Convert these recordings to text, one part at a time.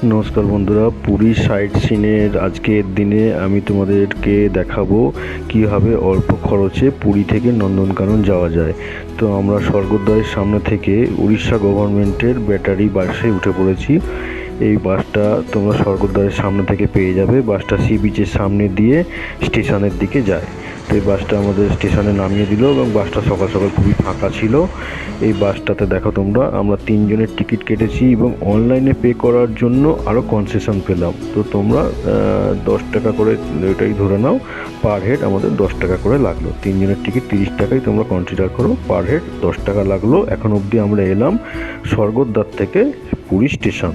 নমস্কার বন্ধুরা, পুরী সাইট সিনের আজকের দিনে আমি তোমাদেরকে দেখাবো কীভাবে অল্প খরচে পুরী থেকে নন্দনকানন যাওয়া যায়। তো আমরা স্বর্গদ্বারের সামনে থেকে উড়িষ্যা গভর্নমেন্টের ব্যাটারি বাসে উঠে পড়েছি। এই বাসটা তোমরা স্বর্গদ্বারের সামনে থেকে পেয়ে যাবে। বাসটা সি বিচের সামনে দিয়ে স্টেশনের দিকে যায়। তো এই বাসটা আমাদের স্টেশনে নামিয়ে দিল এবং বাসটা সকাল সকাল খুবই ফাঁকা ছিল। এই বাসটাতে দেখো তোমরা, আমরা 3 জনের টিকিট কেটেছি এবং অনলাইনে পে করার জন্য আরও কনসেশন পেলাম। তো তোমরা 10 টাকা করে এটাই ধরে নাও, পার হেড আমাদের 10 টাকা করে লাগলো। 3 জনের টিকিট 30 টাকাই তোমরা কনসিডার করো, পার হেড 10 টাকা লাগলো। এখন অবধি আমরা এলাম স্বর্গদ্বার থেকে পুরী স্টেশন।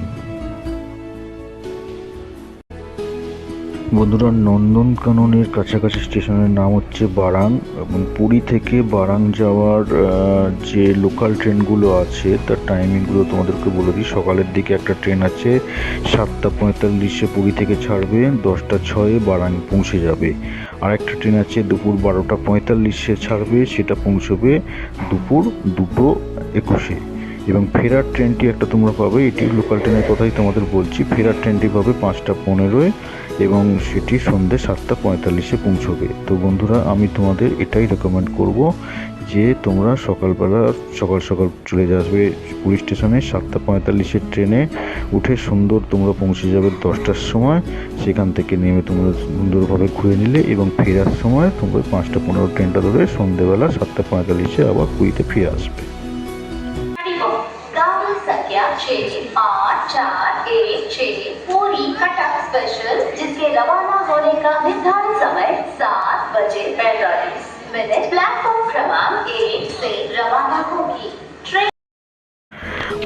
বন্ধুরা, নন্দনকাননের কাছাকাছি স্টেশনের নাম হচ্ছে বারাং, এবং পুরী থেকে বারাং যাওয়ার যে লোকাল ট্রেনগুলো আছে তার টাইমিংগুলো তোমাদেরকে বলে দিই। সকালের দিকে একটা ট্রেন আছে 7:45 পুরী থেকে ছাড়বে, 10:06 বারাং পৌঁছে যাবে। আরেকটা ট্রেন আছে দুপুর 12:45 ছাড়বে, সেটা পৌঁছবে দুপুর 2:21। এবং ফেরার ট্রেনটি একটা তোমরা পাবে, এটি লোকাল ট্রেনের কথাই তোমাদের বলছি। ফেরার ট্রেনটি পাবে 5:15 এবং সেটি সন্ধ্যে 7:45 পৌঁছবে। তো বন্ধুরা, আমি তোমাদের এটাই রেকমেন্ড করব যে তোমরা সকালবেলা সকাল সকাল চলে যাবে পুরী স্টেশনে। 7:45 ট্রেনে উঠে তোমরা পৌঁছে যাবে 10টার সময়। সেখান থেকে নেমে তোমরা সুন্দরভাবে ঘুরে নিলে এবং ফেরার সময় তোমরা 5:15 ট্রেনটা ধরে সন্ধ্যেবেলা 7:45 আবার পুরীতে ফিরে আসবে। संख्या 68416 पूरी कटक स्पेशल, जिसके रवाना होने का निर्धारित समय 7:45 प्लेटफॉर्म क्रमांक 1 से रवाना होगी।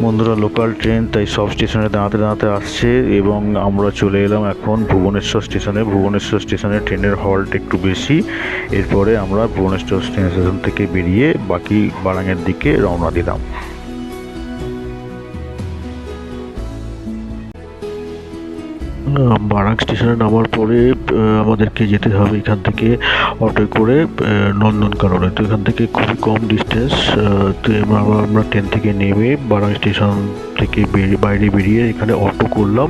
বন্ধুরা, লোকাল ট্রেন তাই সব স্টেশনে দাঁড়াতে দাঁড়াতে আসছে এবং আমরা চলে এলাম এখন ভুবনেশ্বর স্টেশনে। ভুবনেশ্বর স্টেশনে ট্রেনের হল্ট একটু বেশি। এরপরে আমরা ভুবনেশ্বর স্টেশন থেকে বেরিয়ে বাকি বারাঙের দিকে রওনা দিলাম। বারাং স্টেশনে নামার পরে আমাদেরকে যেতে হবে এখান থেকে অটো করে নন্দনকাননে। তো এখান থেকে খুবই কম ডিস্টেন্স। তো আমরা ট্রেন থেকে নেমে বারাং স্টেশন থেকে বাইরে বেরিয়ে এখানে অটো করলাম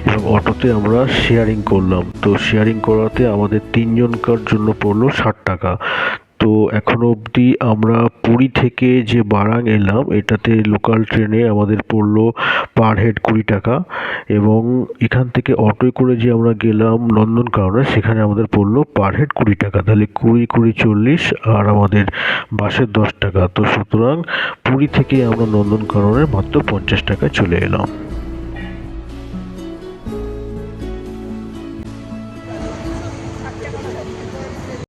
এবং অটোতে আমরা শেয়ারিং করলাম। তো শেয়ারিং করাতে আমাদের 3 জনকার জন্য পড়লো 60 টাকা। তো এখনো অবধি আমরা পুরী থেকে যে বারাং এলাম এটাতে লোকাল ট্রেনে আমাদের পড়লো পার হেড 20 টাকা, এবং এখান থেকে অটোয় করে যে আমরা গেলাম নন্দনকাননে সেখানে আমাদের পড়লো পার হেড 20 টাকা। তাহলে 20-40 আর আমাদের বাসের 10 টাকা। তো সুতরাং পুরী থেকে আমরা নন্দনকাননে মাত্র 50 টাকায় চলে এলাম।